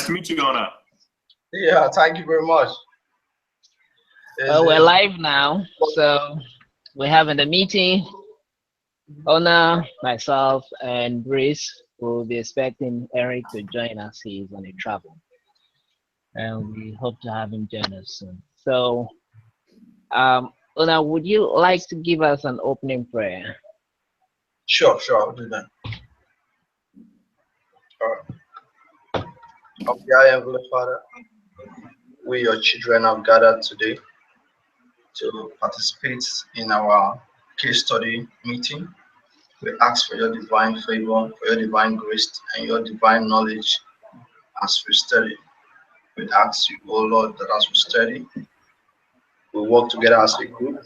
Nice to meet you, Ona. Yeah, thank you very much. Well, we're live now, so we're having a meeting. Ona, myself, and Brice will be expecting Eric to join us. He's on a travel, and we hope to have him join us soon. So, Ona, would you like to give us an opening prayer? Sure, I'll do that. All right. Okay, Heavenly Father, we, your children, have gathered today to participate in our case study meeting. We ask for your divine favor, for your divine grace, and your divine knowledge as we study. We ask you, oh Lord, that as we study, we work together as a group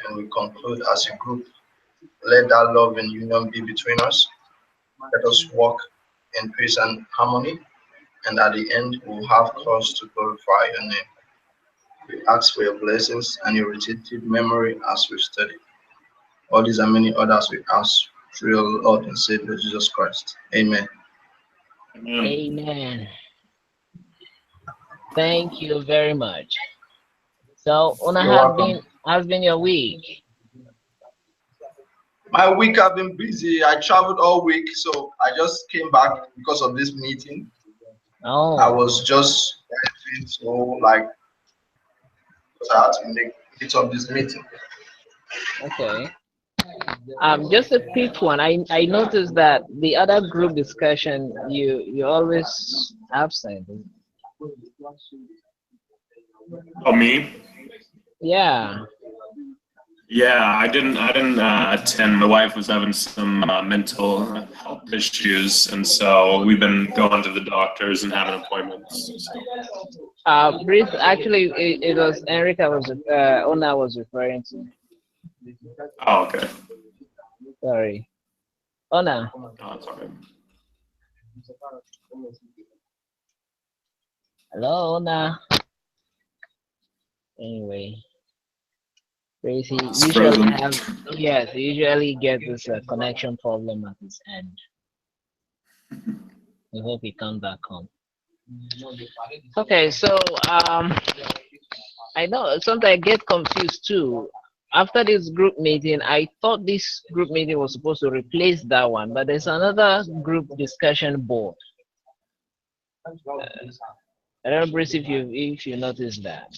and we conclude as a group. Let that love and union be between us. Let us walk in peace and harmony, and at the end, we'll have cause to glorify your name. We ask for your blessings and your retentive memory as we study. All these and many others we ask through your Lord and Savior Jesus Christ. Amen. Amen. Thank you very much. So, Ona, how's been your week? My week have been busy. I traveled all week, so I just came back because of this meeting. Oh. I was just so like I had to make it of this meeting. Okay. Just a quick one. I noticed that the other group discussion you always absent. Oh, me? Yeah. Yeah, I didn't attend. My wife was having some mental health issues, and so we've been going to the doctors and having appointments. So. Brief. Actually, it was Enrica Ona was referring to. Oh, okay. Sorry, Ona. Oh, sorry. Hello, Ona. Anyway. He usually get this connection problem at his end. We hope he comes back home. Okay, so I know sometimes I get confused too. After this group meeting, I thought this group meeting was supposed to replace that one, but there's another group discussion board. I don't know, Bruce, if you noticed that.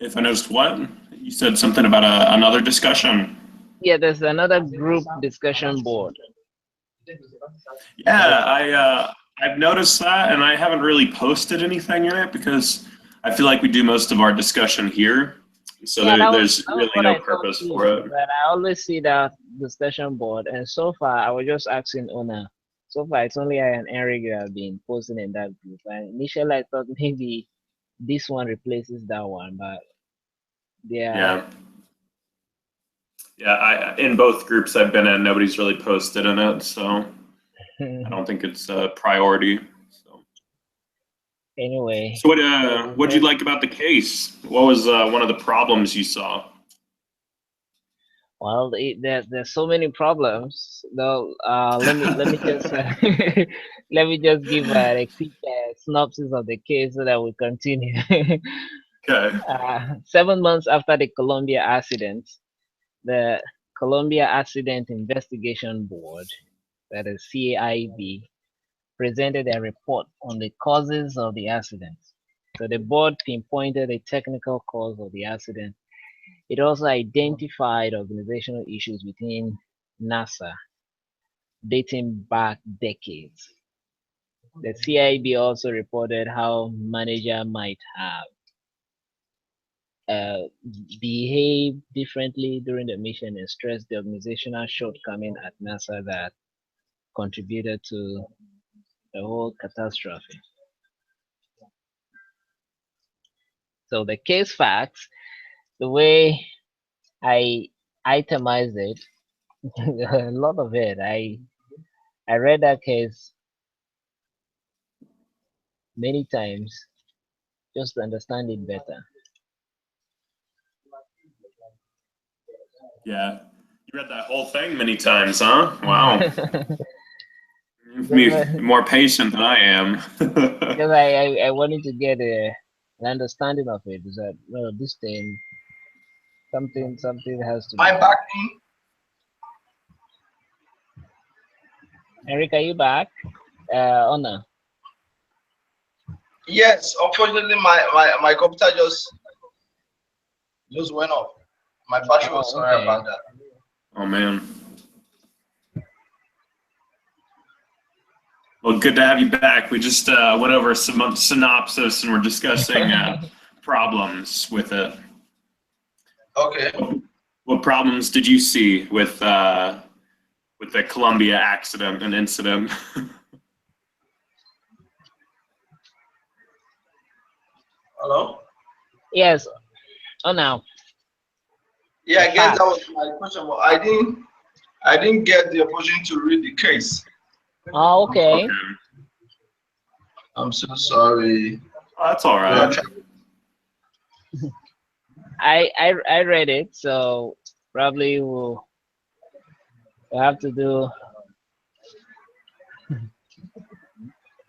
If I noticed what? You said something about another discussion. Yeah, there's another group discussion board. Yeah, I've noticed that, and I haven't really posted anything in it because I feel like we do most of our discussion here, so there's really no purpose for it. But I always see that discussion board, and so far I was just asking Ona. So far, it's only I and Eric who have been posting in that group. And initially, I thought maybe this one replaces that one, but yeah. I in both groups I've been in, nobody's really posted in it, so I don't think it's a priority. So. Anyway. So what'd you like about the case? What was one of the problems you saw? Well, there's so many problems. Though, let me just let me just give a quick synopsis of the case so that we continue. Okay. 7 months after the Columbia accident, the Columbia Accident Investigation Board, that is CAIB, presented a report on the causes of the accident. So the board pinpointed a technical cause of the accident. It also identified organizational issues within NASA dating back decades. The CIB also reported how manager might have behaved differently during the mission and stressed the organizational shortcoming at NASA that contributed to the whole catastrophe. So the case facts, the way I itemized it, a lot of it. I read that case many times just to understand it better. Yeah, you read that whole thing many times, huh? Wow. Be more patient than I am. Because I wanted to get an understanding of it. Is that well, this thing something has to be. My backing. Eric, are you back? Honor. Yes, unfortunately, my computer just went off. My battery was sorry Okay. about that. Oh man. Well, good to have you back. We just went over some synopsis and we're discussing problems with it. Okay. What problems did you see with the Columbia accident and incident? Hello? Yes. Oh, now. Yeah, I guess that was my question, but I didn't get the opportunity to read the case. Oh, okay. I'm so sorry. Oh, that's all right. I read it, so probably we'll have to do.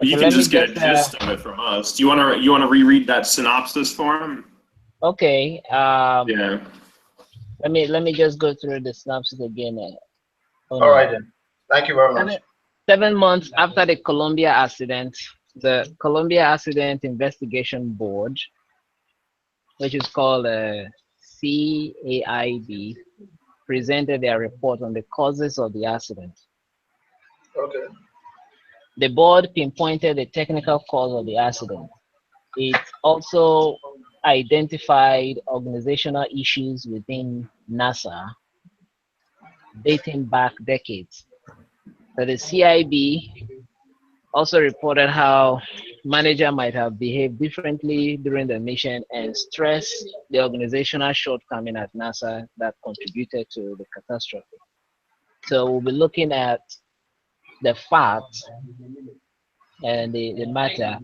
You can just get a gist of it from us. Do you want to reread that synopsis for him? Okay. Yeah. Let me just go through the synopsis again. All right then. Thank you very much. 7 months after the Columbia accident, the Columbia Accident Investigation Board, which is called CAIB, presented their report on the causes of the accident. Okay. The board pinpointed the technical cause of the accident. It also identified organizational issues within NASA dating back decades. So the CIB also reported how manager might have behaved differently during the mission and stressed the organizational shortcoming at NASA that contributed to the catastrophe. So we'll be looking at the facts and the matter.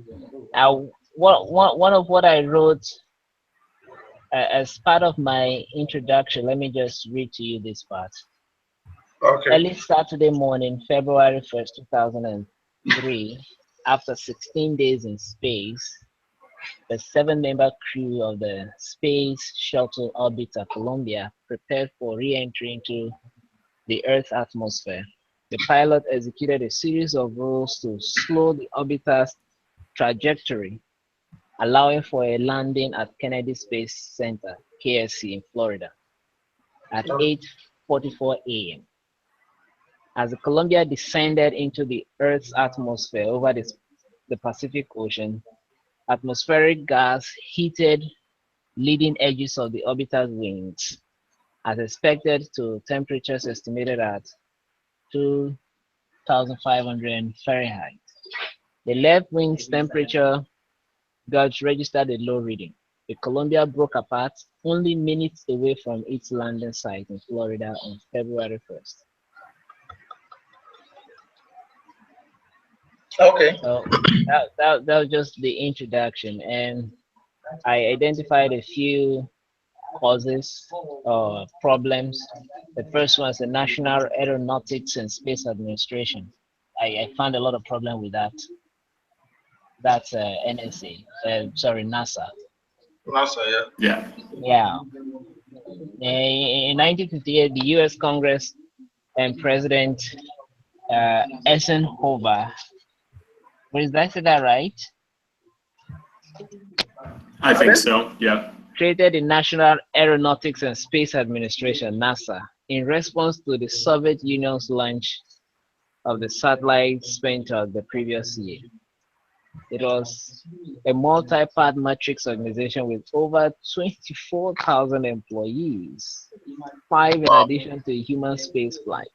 One of what I wrote as part of my introduction, let me just read to you this part. Okay. Early Saturday morning, February 1st, 2003, after 16 days in space, the 7-member crew of the Space Shuttle Orbiter Columbia prepared for re-entry into the Earth's atmosphere. The pilot executed a series of rules to slow the orbiter's trajectory, allowing for a landing at Kennedy Space Center, KSC, in Florida at 8:44 a.m. As the Columbia descended into the Earth's atmosphere over the Pacific Ocean, atmospheric gas heated leading edges of the orbiter's wings, as expected, to temperatures estimated at 2,500 Fahrenheit. The left wing's temperature gauge registered a low reading. The Columbia broke apart only minutes away from its landing site in Florida on February 1st. Okay. So that was just the introduction, and I identified a few causes or problems. The first one is the National Aeronautics and Space Administration. I found a lot of problem with that. That's NSA. Sorry, NASA. NASA, yeah. Yeah. In 1958, the U.S. Congress and President Eisenhower. Did I say that right? I think so, yeah. Created the National Aeronautics and Space Administration, NASA, in response to the Soviet Union's launch of the satellite Spectre the previous year. It was a multi-part matrix organization with over 24,000 employees, 5 in addition to human space flight.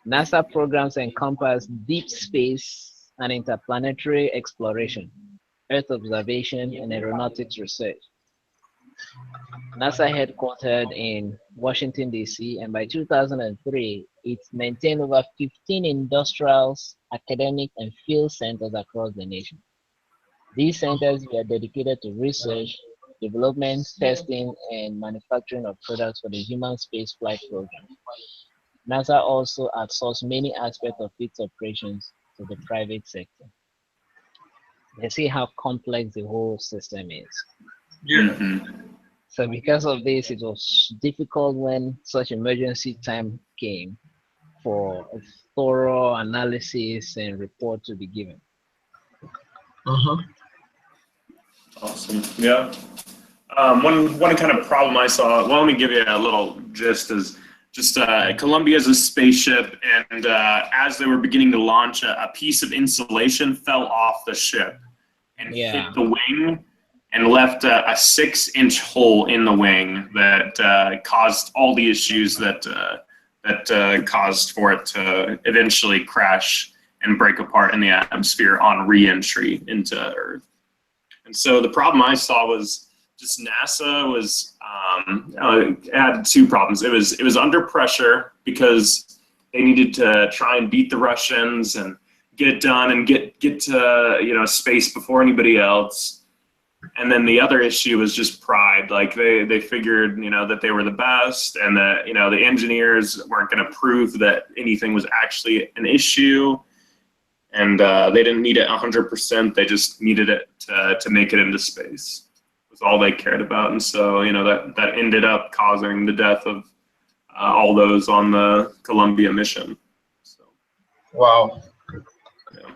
NASA programs encompass deep space and interplanetary exploration, Earth observation, and aeronautics research. NASA headquartered in Washington, D.C., and by 2003, it maintained over 15 industrials, academic, and field centers across the nation. These centers were dedicated to research, development, testing, and manufacturing of products for the human spaceflight program. NASA also outsourced many aspects of its operations, to the private sector. They see how complex the whole system is. Yeah. So because of this, it was difficult when such emergency time came for a thorough analysis and report to be given. Awesome. Yeah. One kind of problem I saw. Well, let me give you a little gist. Is just Columbia is a spaceship, and as they were beginning to launch, a piece of insulation fell off the ship and hit the wing and left a 6-inch hole in the wing that caused all the issues that caused for it to eventually crash and break apart in the atmosphere on re-entry into Earth. And so the problem I saw was just NASA was had two problems. It was under pressure because they needed to try and beat the Russians and get it done and get to space before anybody else. And then the other issue was just pride. Like they figured that they were the best, and that the engineers weren't going to prove that anything was actually an issue. And they didn't need it 100%. They just needed it to make it into space. Was all they cared about. And so that ended up causing the death of all those on the Columbia mission. So. Wow. Yeah.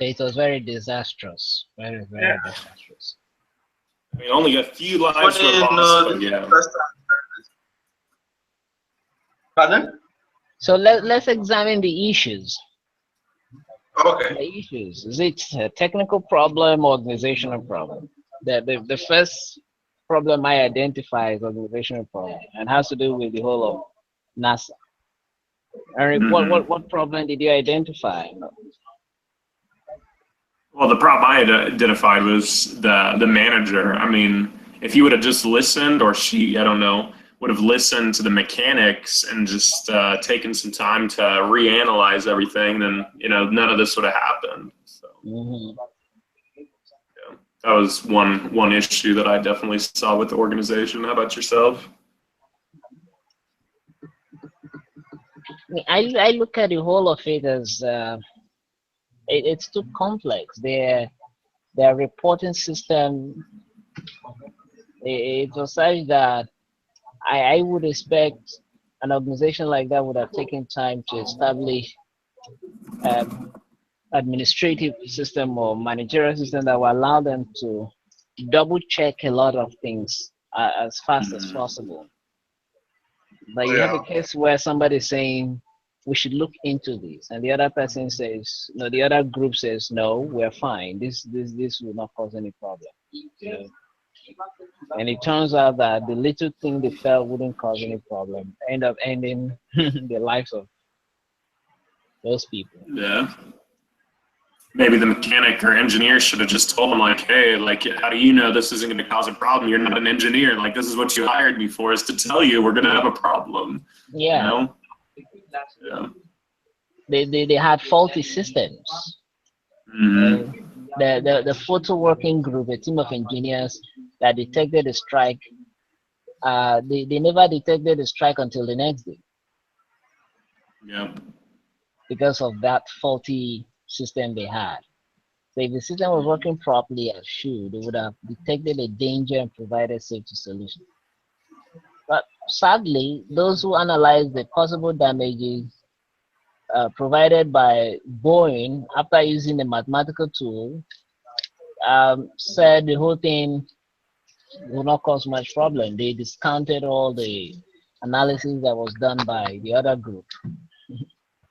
It was very disastrous. Very disastrous. I mean, only a few lives were lost, but yeah. Pardon? So let's examine the issues. Okay. The issues. Is it a technical problem or organizational problem? The first problem I identify is organizational problem and has to do with the whole of NASA. Eric, what problem did you identify? Well, the problem I had identified was the manager. I mean, if he would have just listened, or she, I don't know, would have listened to the mechanics and just taken some time to reanalyze everything, then none of this would have happened. So yeah, that was one issue that I definitely saw with the organization. How about yourself? I look at the whole of it as it's too complex. Their reporting system, it was such that I would expect an organization like that would have taken time to establish administrative system or managerial system that will allow them to double check a lot of things as fast as possible. But you have a case where somebody is saying we should look into this, and the other person says no. The other group says no, we're fine. This will not cause any problem. And it turns out that the little thing they felt wouldn't cause any problem end up ending the lives of those people. Yeah. Maybe the mechanic or engineer should have just told them, like, hey, like, how do you know this isn't going to cause a problem? You're not an engineer. Like, this is what you hired me for, is to tell you we're going to have a problem. Yeah. Yeah. They had faulty systems. The photo working group, a team of engineers that detected the strike, they never detected the strike until the next day. Yeah. Because of that faulty system they had. So if the system was working properly as should, they would have detected a danger and provided safety solutions. But sadly, those who analyzed the possible damages provided by Boeing after using the mathematical tool said the whole thing will not cause much problem. They discounted all the analysis that was done by the other group.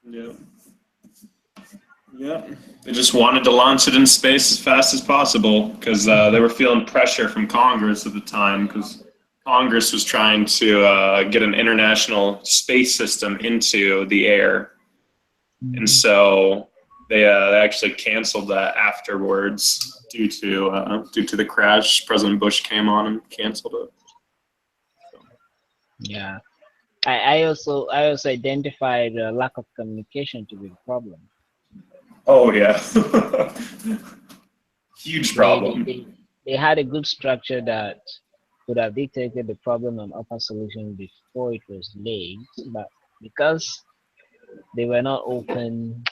Yeah. Yeah. They just wanted to launch it in space as fast as possible because they were feeling pressure from Congress at the time, because Congress was trying to get an international space system into the air. And so they actually canceled that afterwards due to the crash. President Bush came on and canceled it. So. Yeah, I also identified a lack of communication to be the problem. Oh yeah, huge problem. They had a good structure that could have detected the problem and offer solution before it was late, but because They were not open.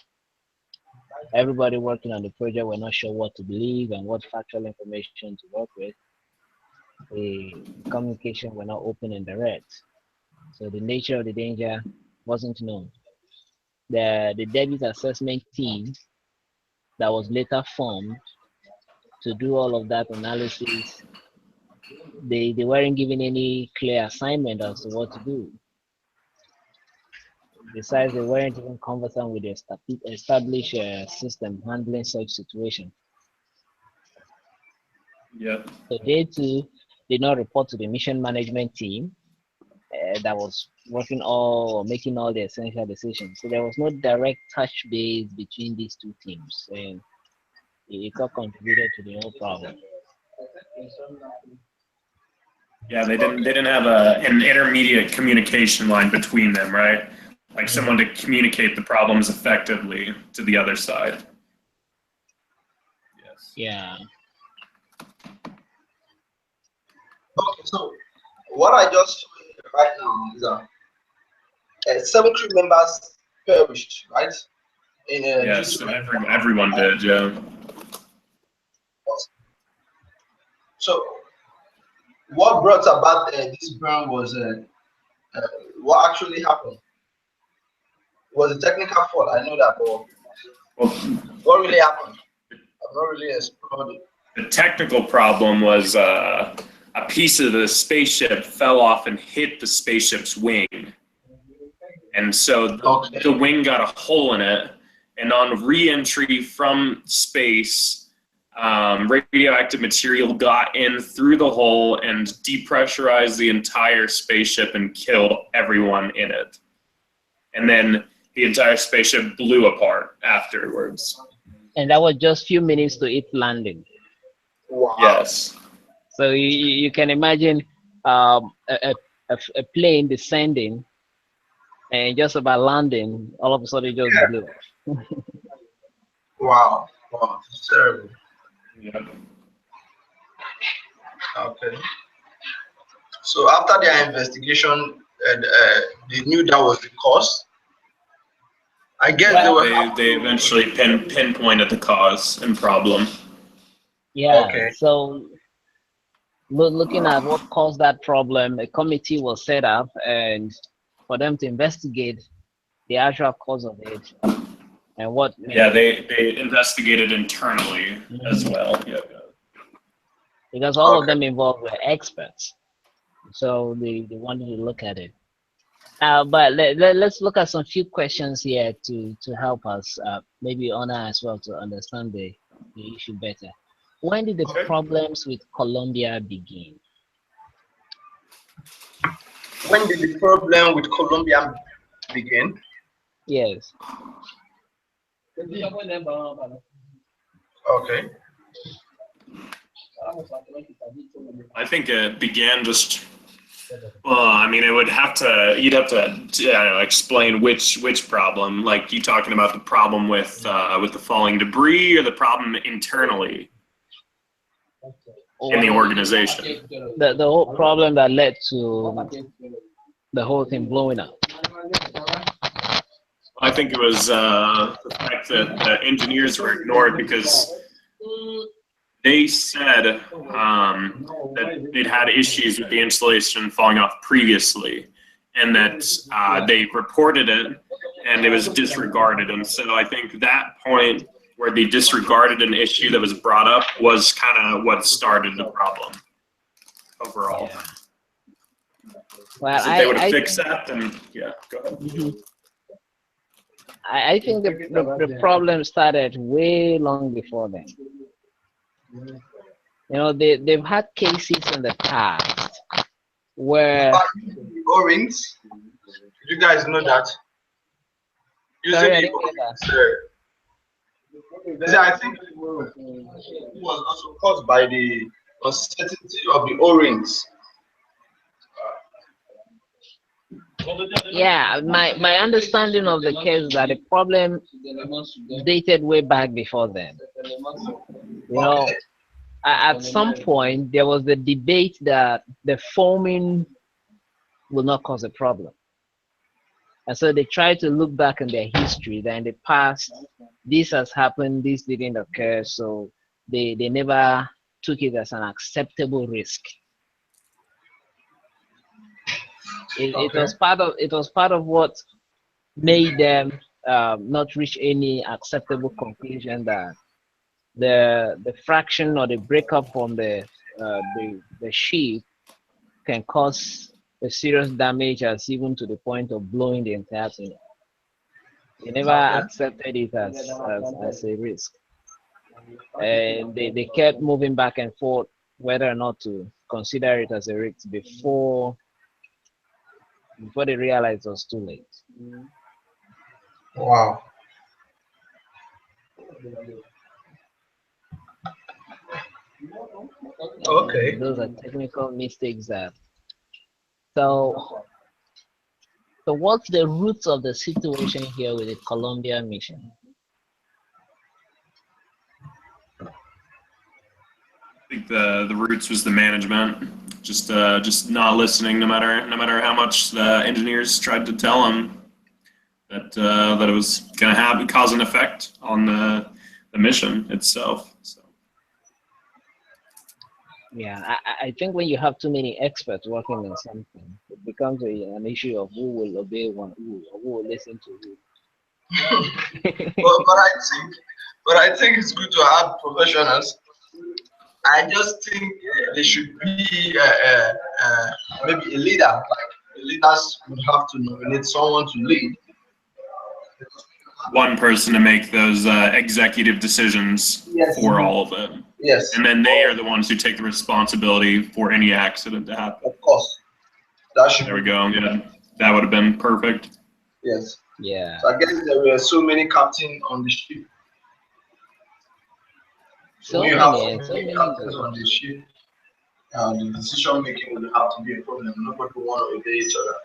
Everybody working on the project were not sure what to believe and what factual information to work with. The communication were not open and direct. So the nature of the danger wasn't known. The debit assessment team that was later formed to do all of that analysis, they weren't given any clear assignment as to what to do. Besides, they weren't even conversant with the established system handling such situation. Yep. So they too did not report to the mission management team that was working making all the essential decisions. So there was no direct touch base between these two teams, and it all contributed to the whole problem. Yeah, they didn't have an intermediate communication line between them, right? Like someone to communicate the problems effectively to the other side. Yes. Yeah. Okay, so what I just saw right now is that 7 crew members perished, right? Yes, everyone did, yeah. So what brought about this burn was what actually happened. Was a technical fault, I know that, but Well, what really happened? I've not really explored it. the technical problem was a piece of the spaceship fell off and hit the spaceship's wing. And so the wing got a hole in it, and on re-entry from space, radioactive material got in through the hole and depressurized the entire spaceship and killed everyone in it. And then the entire spaceship blew apart afterwards. And that was just few minutes to its landing. Wow. Yes. So you can imagine a plane descending and just about landing, all of a sudden it just blew up. Wow. Wow. It's terrible. Yeah. Okay. So after their investigation, they knew that was the cause. I guess they eventually pinpointed the cause and problem. Yeah. Okay. So looking at what caused that problem, a committee was set up and for them to investigate the actual cause of it and what. Yeah, they investigated internally as well. Yeah. Because all of them involved were experts, so they wanted to look at it. But let's look at some few questions here to help us, maybe Honor as well, to understand the issue better. When did the problems with Colombia begin? When did the problem with Colombia begin? Yes. Okay. I think it began just. Well, I mean, you'd have to explain which problem. Like, you talking about the problem with the falling debris, or the problem internally in the organization? The whole problem that led to the whole thing blowing up. I think it was the fact that the engineers were ignored because they said that they'd had issues with the installation falling off previously, and that they reported it and it was disregarded. And so I think that point where they disregarded an issue that was brought up was kind of what started the problem overall. Yeah. Well, if they would have fixed that, then yeah, go ahead. Mm-hmm. I think the problem started way long before then. You know, they've had cases in the past where O-rings. You guys know that. Sorry, I Usually, I think it was also caused by the uncertainty of the O-rings. Yeah, my understanding of the case is that the problem dated way back before then. You know, at some point there was the debate that the foaming will not cause a problem. And so they try to look back in their history that in the past, this has happened, this didn't occur, so they never took it as an acceptable risk. It was part of what made them not reach any acceptable conclusion that the fraction or the breakup from the ship can cause a serious damage, as even to the point of blowing the entire thing. They never accepted it as a risk, and they kept moving back and forth whether or not to consider it as a risk before they realized it was too late. Wow. Okay. Those are technical mistakes that. So what's the roots of the situation here with the Columbia mission? I think the roots was the management, just not listening, no matter how much the engineers tried to tell them that it was going to cause an effect on the mission itself. So. Yeah, I think when you have too many experts working on something, it becomes an issue of who will obey one, who will listen to who. but I think it's good to have professionals. I just think there should be maybe a leader. Like the leaders would have to nominate someone to lead. One person to make those executive decisions for all of it. Yes. And then they are the ones who take the responsibility for any accident to happen. Of course. There we go. Yeah, that would have been perfect. Yes. Yeah. So I guess there were so many captains on the ship. So many captains on the ship. The decision making would have to be a problem. Nobody will want to obey each other.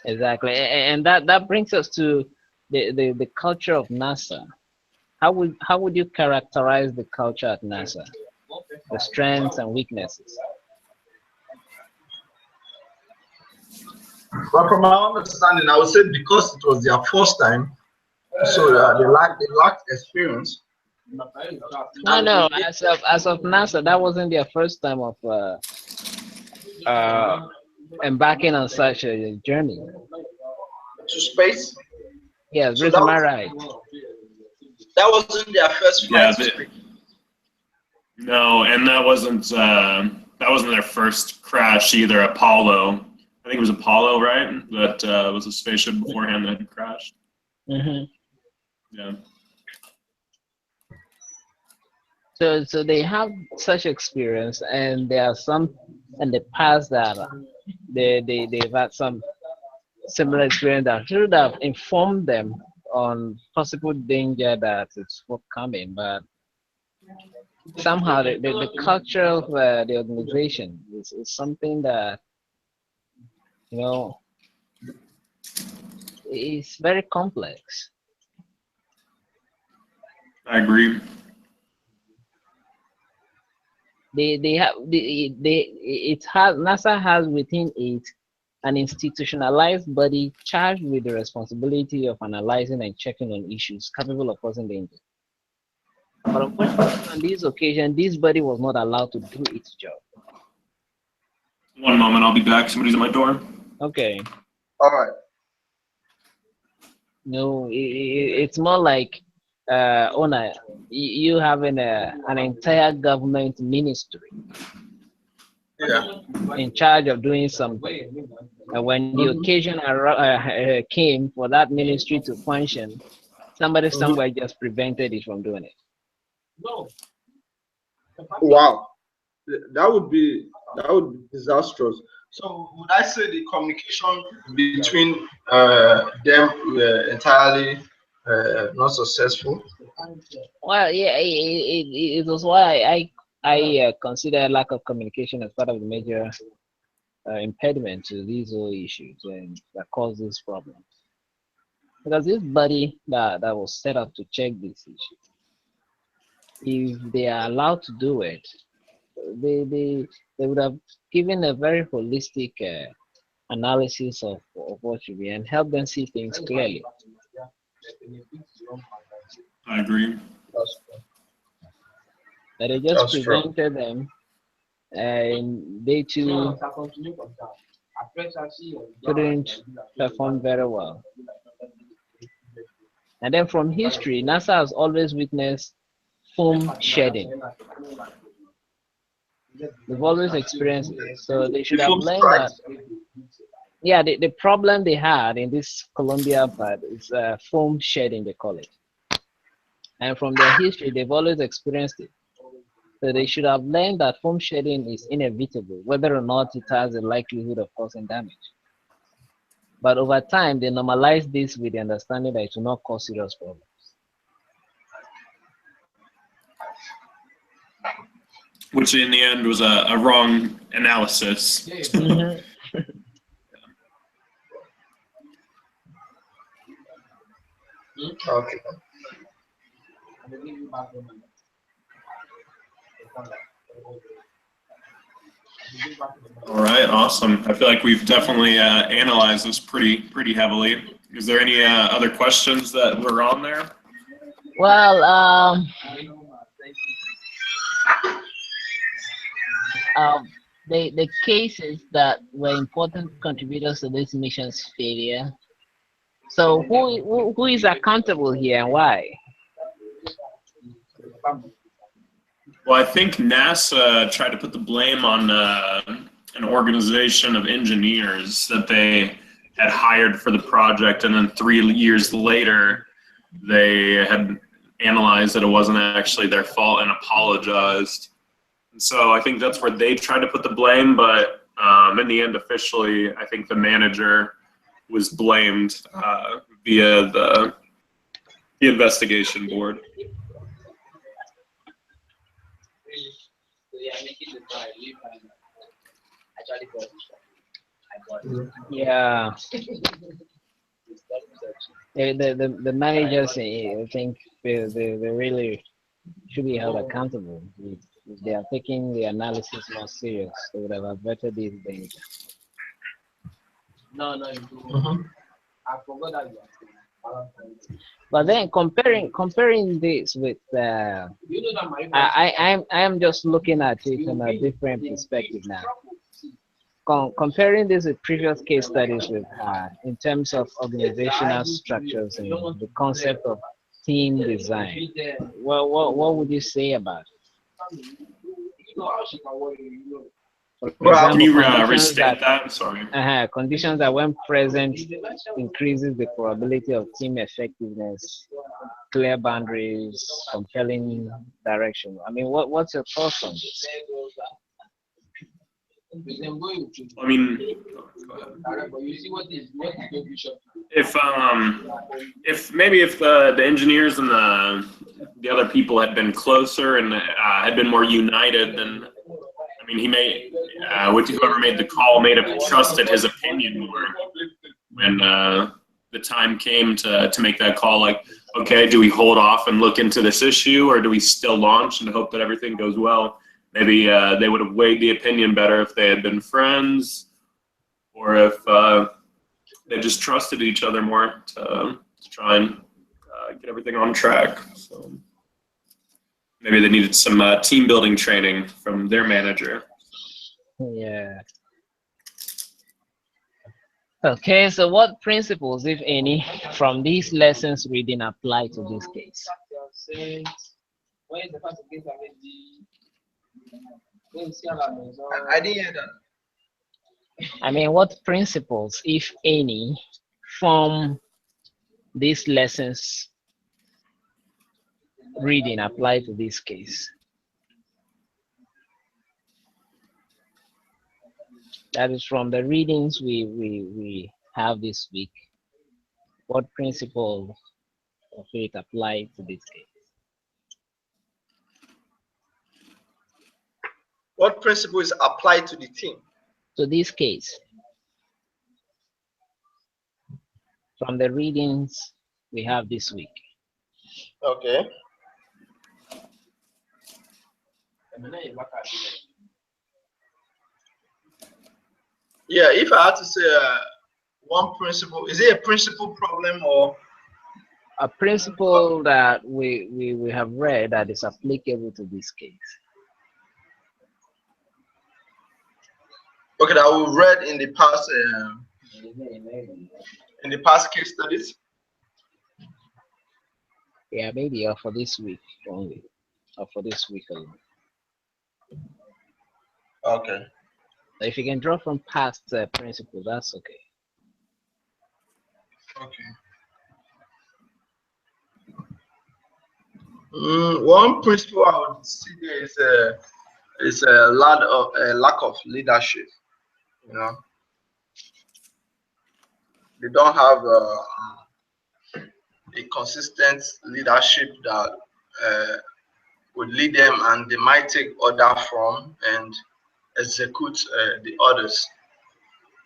Exactly, and that brings us to the culture of NASA. How would you characterize the culture at NASA? The strengths and weaknesses. But from my understanding, I would say because it was their first time, so they lacked experience. No. As of NASA, that wasn't their first time of embarking on such a journey. To space. Yes, So Bruce, am I right? That wasn't their first flight. No, and that wasn't their first crash either. Apollo, I think it was Apollo, right? That was a spaceship beforehand that had crashed. Mm-hmm. Yeah. So they have such experience, and there are some in the past that they've had some similar experience that should have informed them on possible danger that is forthcoming, but somehow the culture of the organization is something that, you know, is very complex. I agree. NASA has within it an institutionalized body charged with the responsibility of analyzing and checking on issues capable of causing danger. But unfortunately, on this occasion, this body was not allowed to do its job. One moment, I'll be back. Somebody's at my door. Okay. All right. No, it's more like Ona, you having an entire government ministry in charge of doing something. And when the occasion came for that ministry to function, somebody somewhere just prevented it from doing it. Wow, that would be disastrous. So would I say the communication between them were entirely not successful? Well, yeah, it was why I consider lack of communication as part of the major impediment to these whole issues and that cause these problems. Because this body that was set up to check these issues, if they are allowed to do it, they would have given a very holistic analysis of what should be and help them see things clearly. I agree. That's true. But they just That's true. presented them, and they too couldn't perform very well. And then from history, NASA has always witnessed foam shedding. They've always experienced it. So they should have Foam learned that. strikes. Yeah, the problem they had in this Columbia part is foam shedding, they call it. And from their history, they've always experienced it. So they should have learned that foam shedding is inevitable, whether or not it has a likelihood of causing damage. But over time, they normalize this with the understanding that it will not cause serious problems. Which in the end was a wrong analysis. Mhm. Okay. All right, awesome. I feel like we've definitely analyzed this pretty heavily. Is there any other questions that were on there? Well, the cases that were important contributors to this mission's failure. So who is accountable here and why? Well, I think NASA tried to put the blame on an organization of engineers that they had hired for the project, and then 3 years later, they had analyzed that it wasn't actually their fault and apologized. And so I think that's where they tried to put the blame, but in the end, officially, I think the manager was blamed via the investigation board. Yeah, the managers, I think they really should be held accountable. If they are taking the analysis more serious, they would have averted these things. Mhm. But then comparing this with I am just looking at it from a different perspective now. Comparing this with previous case studies we've had in terms of organizational structures and the concept of team design. Well, what would you say about it? For Well, Can example, you conditions restate that that? Sorry. conditions that when present increases the probability of team effectiveness, clear boundaries, compelling direction. I mean, what's your thoughts on this? I mean, if maybe if the engineers and the other people had been closer and had been more united, then I mean, he may whoever made the call may have trusted his opinion more when the time came to make that call. Like, okay, do we hold off and look into this issue, or do we still launch and hope that everything goes well? Maybe they would have weighed the opinion better if they had been friends, or if they just trusted each other more to try and get everything on track. So maybe they needed some team building training from their manager. Yeah. Okay, so what principles, if any, from these lessons reading apply to this case? I didn't hear that. I mean, what principles, if any, from these lessons reading apply to this case? That is from the readings we have this week. What principles of it apply to this case? What principles apply to the team? To this case, from the readings we have this week. Okay. Yeah, if I had to say one principle, is it a principle problem or? A principle that we have read that is applicable to this case. Okay, that we read in the past case studies. Yeah, maybe or for this week only, or for this week alone. Okay. If you can draw from past principles, that's okay. Okay. One principle I would see there is a lack of leadership. You know, they don't have a consistent leadership that would lead them, and they might take order from and execute the orders.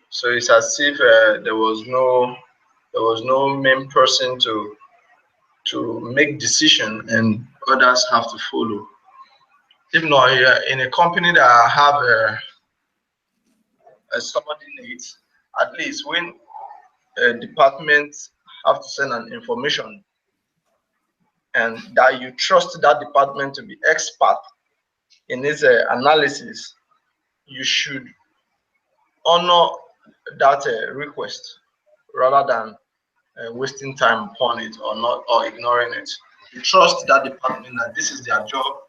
So it's as if there was no main person to make decision, and others have to follow. If not, in a company that have a subordinate, at least when departments have to send an information, and that you trust that department to be expert in its analysis, you should honor that request rather than wasting time upon it or not, or ignoring it. You trust that department that this is their job,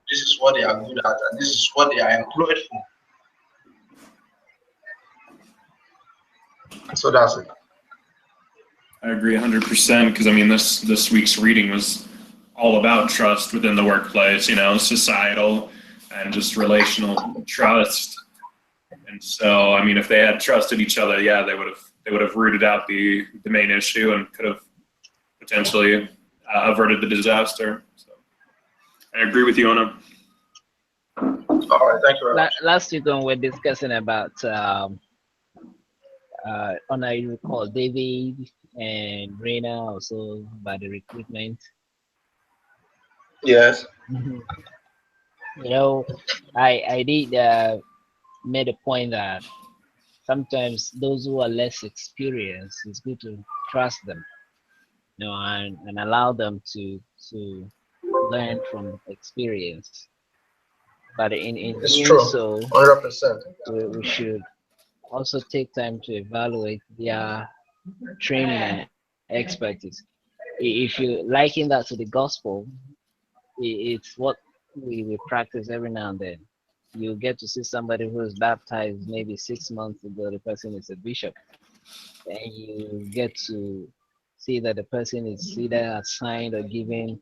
this is what they are good at, and this is what they are employed for. So that's it. I agree 100% because I mean this week's reading was all about trust within the workplace, societal and just relational trust. And so, I mean, if they had trusted each other, yeah, they would have rooted out the main issue and could have potentially averted the disaster. So, I agree with you, Ona. All right, thank you very much. Last week when we're discussing about Ona, you recall David and Reina also about the recruitment. Yes. I did made a point that sometimes those who are less experienced, it's good to trust them, and allow them to learn from experience. But in It's doing true. so, 100%. we should also take time to evaluate their training and expertise. If you liken that to the gospel, it's what we practice every now and then. You get to see somebody who is baptized maybe 6 months ago, the person is a bishop, and you get to see that the person is either assigned or given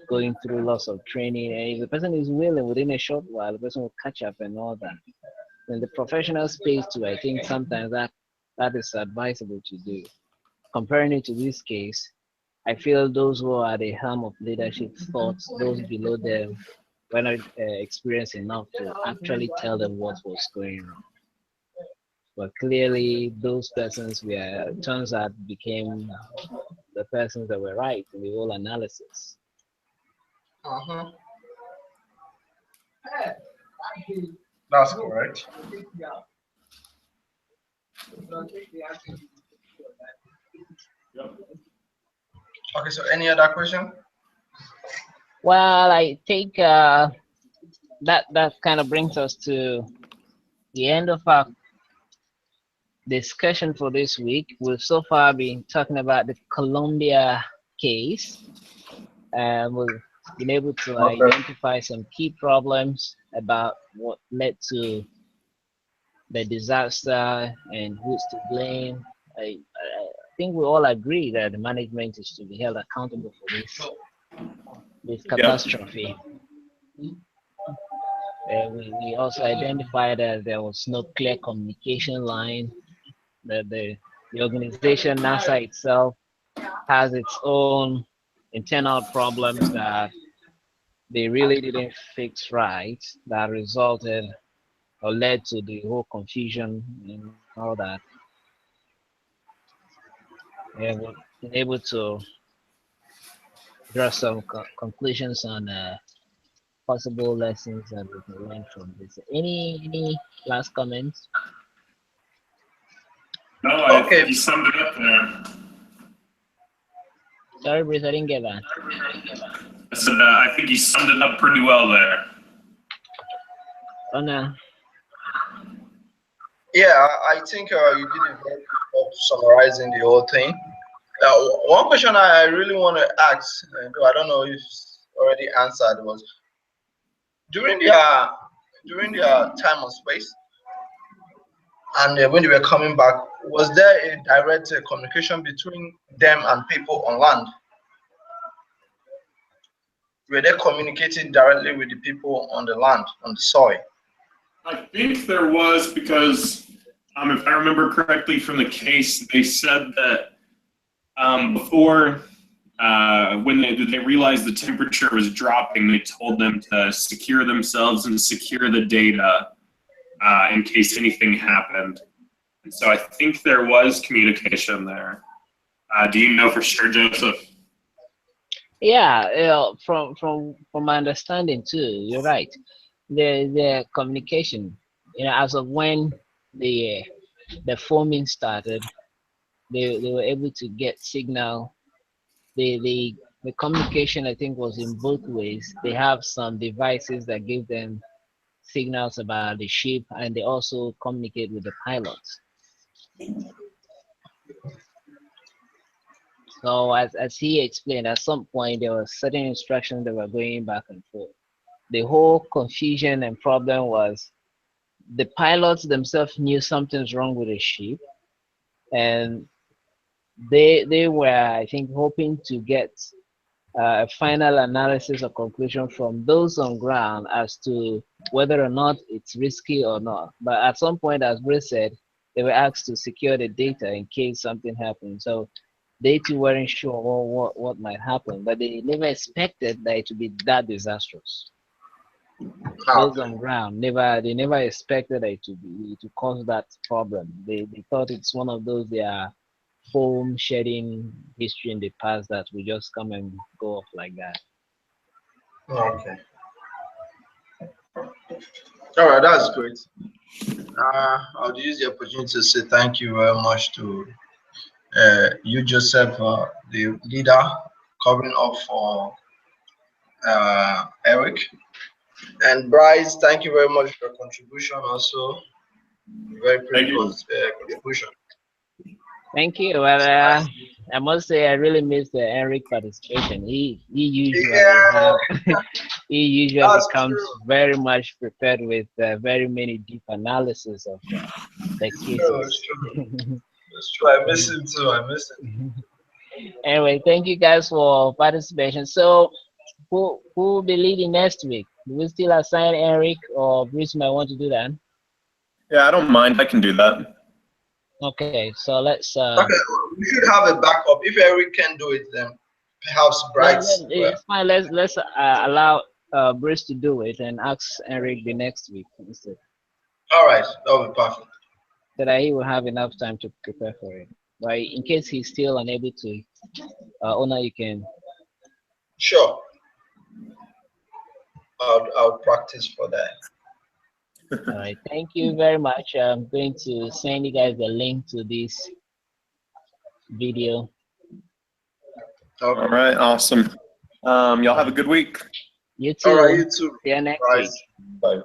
going through lots of training, and if the person is willing, within a short while the person will catch up and all that. In the professional space too, I think sometimes that is advisable to do. Comparing it to this case, I feel those who are at the helm of leadership thought those below them were not experienced enough to actually tell them what was going wrong. But clearly, those persons turns out became the persons that were right in the whole analysis. That's correct. Okay, so any other question? Well, I think that kind of brings us to the end of our discussion for this week. We've so far been talking about the Colombia case, and we've been able to identify some key problems about what led to the disaster and who's to blame. I think we all agree that the management is to be held accountable for this catastrophe. We also identified that there was no clear communication line, that the organization NASA itself has its own internal problems that they really didn't fix right, that resulted or led to the whole confusion and all that. And we've been able to draw some conclusions on possible lessons that we can learn from this. Any last comments? No, I think Okay. you summed it up there. Sorry, Bruce, I didn't get that. I said, I think you summed it up pretty well there. Oh no. Yeah, I think you did a very good job summarizing the whole thing. One question I really want to ask, though I don't know if it's already answered, was during their time on space, and when they were coming back, was there a direct communication between them and people on land? Were they communicating directly with the people on the land, on the soil? I think there was, because if I remember correctly from the case, they said that before, when they realized the temperature was dropping, they told them to secure themselves and secure the data in case anything happened. And so I think there was communication there. Do you know for sure, Joseph? Yeah, from my understanding too, you're right. The communication, as of when the foaming started, they were able to get signal. The communication, I think, was in both ways. They have some devices that give them signals about the ship, and they also communicate with the pilots. So as he explained, at some point there were certain instructions that were going back and forth. The whole confusion and problem was the pilots themselves knew something's wrong with the ship, and they were, I think, hoping to get a final analysis or conclusion from those on ground as to whether or not it's risky or not. But at some point, as Bruce said, they were asked to secure the data in case something happened. So they too weren't sure what might happen, but they never expected that it would be that disastrous. Those on ground they never expected it to cause that problem. They thought it's one of those foam shedding history in the past that will just come and go off like that. Okay. All right, that's great. I'll use the opportunity to say thank you very much to you, Joseph, the leader, covering up for Eric. And Bryce, thank you very much for your contribution also. Very previous contribution. Thank you. Well, I must say I really miss the Eric participation. He usually he usually comes very much prepared with very many deep analysis of the cases. That's true. I miss him too. I miss him. Anyway, thank you guys for participation. So who will be leading next week? Do we still assign Eric, or Bruce might want to do that? Yeah, I don't mind. I can do that. Okay, so let's. Okay, we should have a backup. If Eric can do it, then perhaps Bryce. It's fine. Let's allow Bruce to do it and ask Eric the next week instead. All right, that will be perfect. So that he will have enough time to prepare for it. But in case he's still unable to, Ona, you can. Sure. I'll practice for that. All right. Thank you very much. I'm going to send you guys the link to this video. Okay. All right. Awesome. Y'all have a good week. You too. All right. You too. See you next week. Bye.